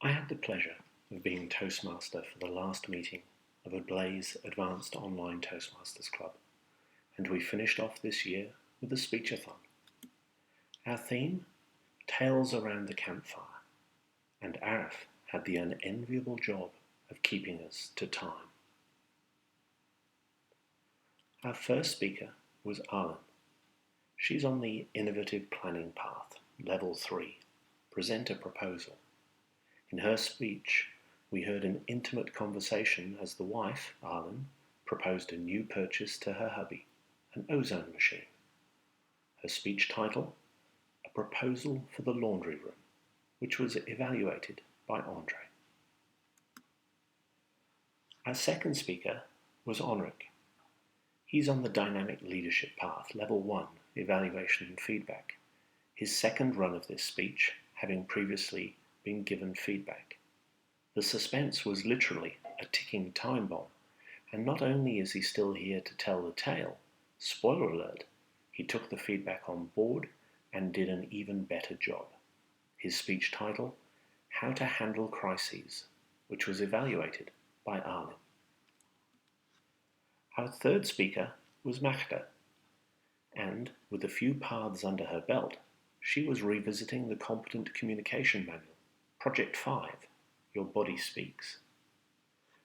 I had the pleasure of being Toastmaster for the last meeting of ABLAZE Advanced Online Toastmasters Club, and we finished off this year with a Speechathon. Our theme, Tales Around the Campfire, and Arif had the unenviable job of keeping us to time. Our first speaker was Arlen. She's on the Innovative Planning Path, Level 3, Present a Proposal. In her speech, we heard an intimate conversation as the wife, Arlen, proposed a new purchase to her hubby, an ozone machine. Her speech title, A Proposal for the Laundry Room, which was evaluated by Andre. Our second speaker was Onrik. He's on the Dynamic Leadership Path, Level 1, Evaluation and Feedback, his second run of this speech having previously been given feedback. The suspense was literally a ticking time bomb, and not only is he still here to tell the tale, spoiler alert, he took the feedback on board and did an even better job. His speech title, How to Handle Crises, which was evaluated by Arlen. Our third speaker was Magda, and with a few paths under her belt, she was revisiting the Competent Communication Manual, Project 5, Your Body Speaks.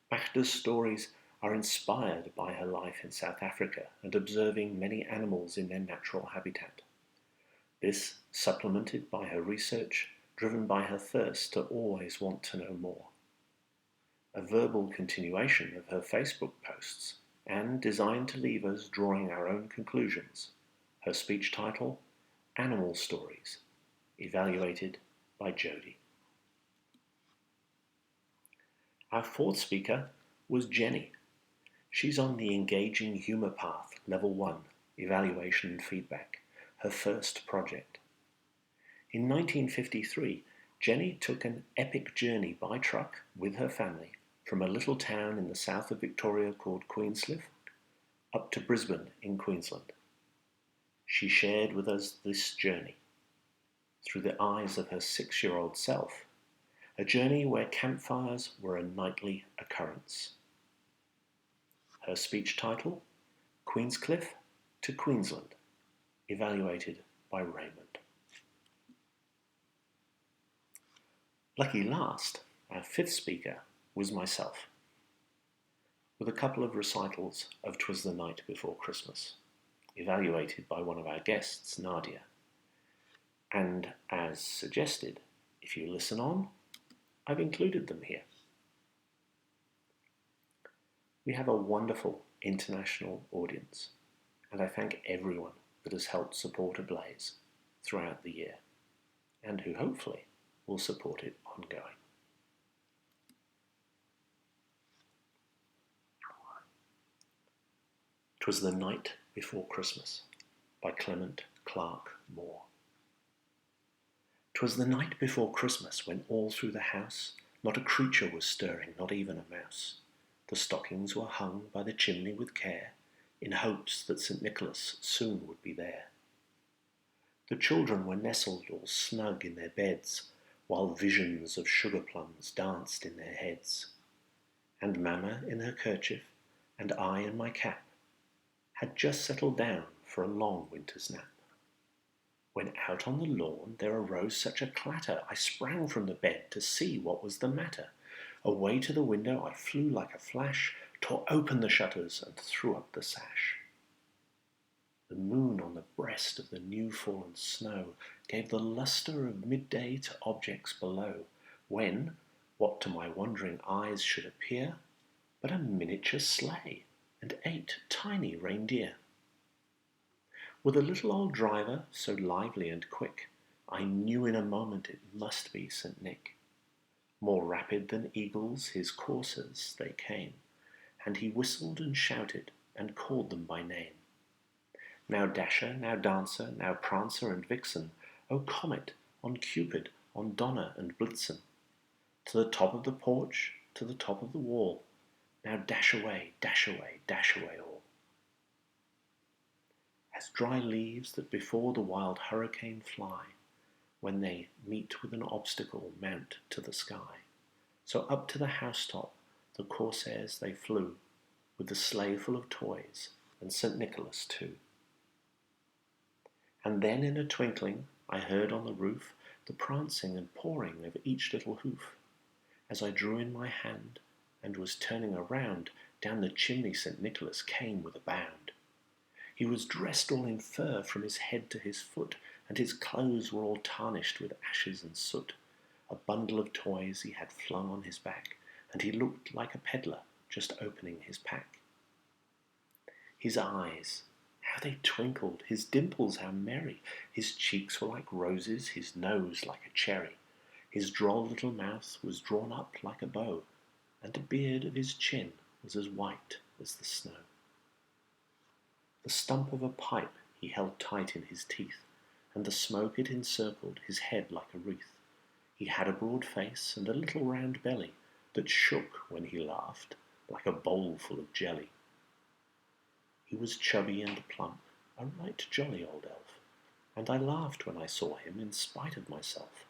Magda's stories are inspired by her life in South Africa and observing many animals in their natural habitat. This supplemented by her research, driven by her thirst to always want to know more. A verbal continuation of her Facebook posts, and designed to leave us drawing our own conclusions. Her speech title, Animal Stories, evaluated by Jody. Our fourth speaker was Jenny. She's on the Engaging Humour Path, Level 1, Evaluation and Feedback, her first project. In 1953, Jenny took an epic journey by truck with her family from a little town in the south of Victoria called Queenscliff up to Brisbane in Queensland. She shared with us this journey through the eyes of her 6-year-old self, a journey where campfires were a nightly occurrence. Her speech title, Queenscliff to Queensland, evaluated by Raymond. Lucky last, our fifth speaker was myself, with a couple of recitals of 'Twas the Night Before Christmas, evaluated by one of our guests, Nadia. And as suggested, if you listen on, I've included them here. We have a wonderful international audience, and I thank everyone that has helped support ABLAZE throughout the year, and who hopefully will support it ongoing. 'Twas the Night Before Christmas by Clement Clark Moore. 'Twas the night before Christmas when all through the house not a creature was stirring, not even a mouse. The stockings were hung by the chimney with care, in hopes that St. Nicholas soon would be there. The children were nestled all snug in their beds, while visions of sugar plums danced in their heads. And Mamma in her kerchief, and I in my cap, had just settled down for a long winter's nap. When out on the lawn there arose such a clatter, I sprang from the bed to see what was the matter. Away to the window I flew like a flash, tore open the shutters and threw up the sash. The moon on the breast of the new-fallen snow gave the lustre of midday to objects below, when, what to my wondering eyes should appear, but a miniature sleigh and 8 tiny reindeer. With a little old driver, so lively and quick, I knew in a moment it must be St. Nick. More rapid than eagles his coursers they came, and he whistled and shouted and called them by name. Now Dasher, now Dancer, now Prancer and Vixen, O Comet, on Cupid, on Donner and Blitzen. To the top of the porch, to the top of the wall, now dash away, dash away, dash away all. As dry leaves that before the wild hurricane fly, when they meet with an obstacle mount to the sky. So up to the housetop the corsairs they flew, with the sleigh full of toys, and St. Nicholas too. And then in a twinkling I heard on the roof the prancing and pawing of each little hoof. As I drew in my hand and was turning around, down the chimney St. Nicholas came with a bound. He was dressed all in fur from his head to his foot, and his clothes were all tarnished with ashes and soot. A bundle of toys he had flung on his back, and he looked like a peddler just opening his pack. His eyes, how they twinkled, his dimples how merry, his cheeks were like roses, his nose like a cherry. His droll little mouth was drawn up like a bow, and the beard of his chin was as white as the snow. The stump of a pipe he held tight in his teeth, and the smoke it encircled his head like a wreath. He had a broad face and a little round belly that shook when he laughed like a bowl full of jelly. He was chubby and plump, a right jolly old elf, and I laughed when I saw him in spite of myself.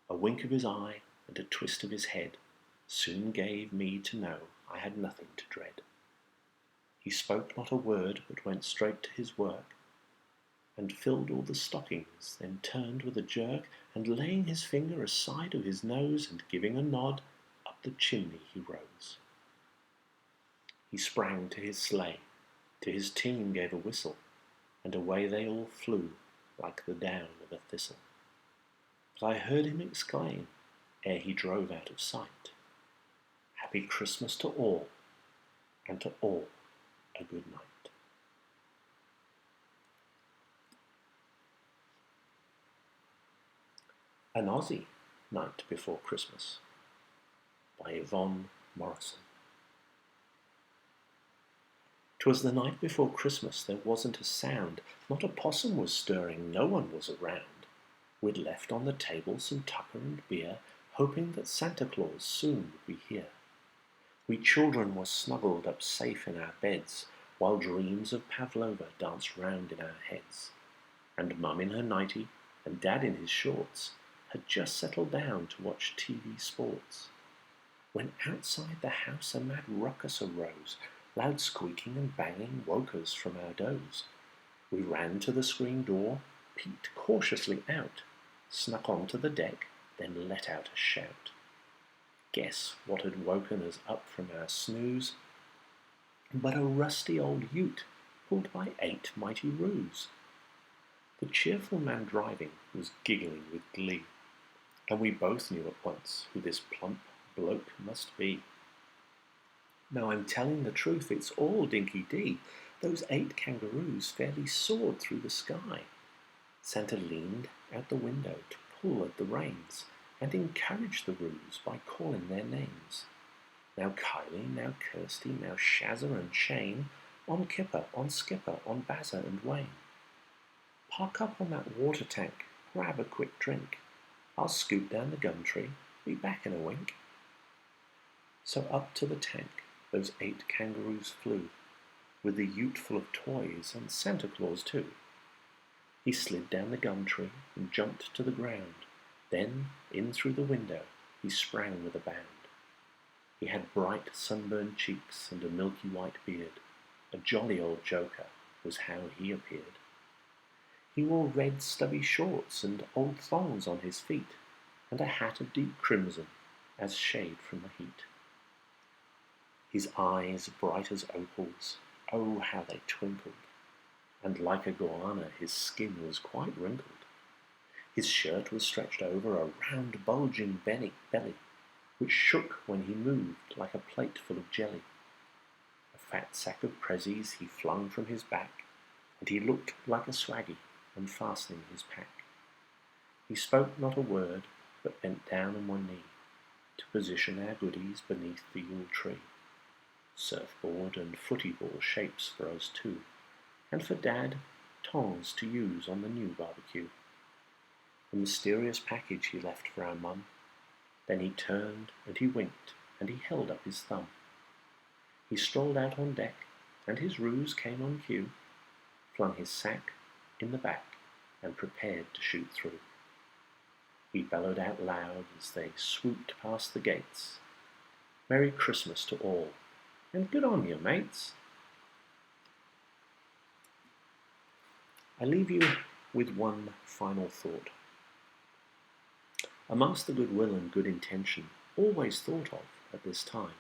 A wink of his eye and a twist of his head soon gave me to know I had nothing to dread. He spoke not a word, but went straight to his work, and filled all the stockings, then turned with a jerk, and laying his finger aside of his nose, and giving a nod, up the chimney he rose. He sprang to his sleigh, to his team gave a whistle, and away they all flew like the down of a thistle. But I heard him exclaim, ere he drove out of sight, "Happy Christmas to all, and to all a good night." An Aussie Night Before Christmas by Yvonne Morrison. 'Twas the night before Christmas, there wasn't a sound, not a possum was stirring, no one was around. We'd left on the table some tucker and beer, hoping that Santa Claus soon would be here. We children were snuggled up safe in our beds, while dreams of Pavlova danced round in our heads. And Mum in her nightie, and Dad in his shorts, had just settled down to watch TV sports, when outside the house a mad ruckus arose. Loud squeaking and banging woke us from our doze. We ran to the screen door, peeked cautiously out, snuck onto the deck, then let out a shout. Guess what had woken us up from our snooze? But a rusty old ute pulled by 8 mighty roos. The cheerful man driving was giggling with glee, and we both knew at once who this plump bloke must be. Now I'm telling the truth, it's all dinky-dee. Those 8 kangaroos fairly soared through the sky. Santa leaned out the window to pull at the reins, and encouraged the roos by calling their names. Now Kylie, now Kirsty, now Shazza and Shane, on Kipper, on Skipper, on Bazza and Wayne. Park up on that water tank, grab a quick drink. I'll scoot down the gum tree, be back in a wink. So up to the tank those 8 kangaroos flew, with the ute full of toys and Santa Claus too. He slid down the gum tree and jumped to the ground. Then, in through the window, he sprang with a bound. He had bright sunburned cheeks and a milky white beard. A jolly old joker was how he appeared. He wore red stubby shorts and old thongs on his feet, and a hat of deep crimson as shade from the heat. His eyes bright as opals, oh how they twinkled, and like a goanna his skin was quite wrinkled. His shirt was stretched over a round bulging belly, which shook when he moved like a plate full of jelly. A fat sack of prezzies he flung from his back, and he looked like a swaggy unfastening his pack. He spoke not a word, but bent down on one knee to position our goodies beneath the Yule tree. Surfboard and footy ball shapes for us too, and for Dad, tongs to use on the new barbecue. A mysterious package he left for our Mum. Then he turned and he winked and he held up his thumb. He strolled out on deck, and his roos came on cue, flung his sack in the back, and prepared to shoot through. We bellowed out loud as they swooped past the gates. Merry Christmas to all, and good on you, mates. I leave you with one final thought. Amongst the goodwill and good intention always thought of at this time,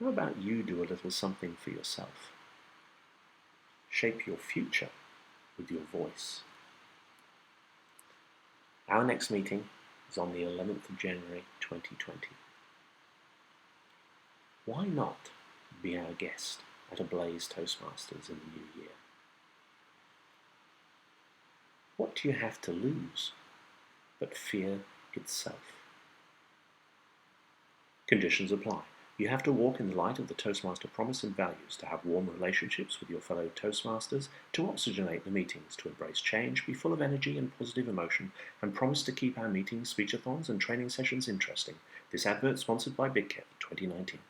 how about you do a little something for yourself? Shape your future with your voice. Our next meeting is on the 11th of January 2020. Why not be our guest at ABLAZE Toastmasters in the new year? What do you have to lose but fear itself? Conditions apply. You have to walk in the light of the Toastmaster promise and values, to have warm relationships with your fellow Toastmasters, to oxygenate the meetings, to embrace change, be full of energy and positive emotion, and promise to keep our meetings, speechathons, and training sessions interesting. This advert sponsored by Big Kev 2019.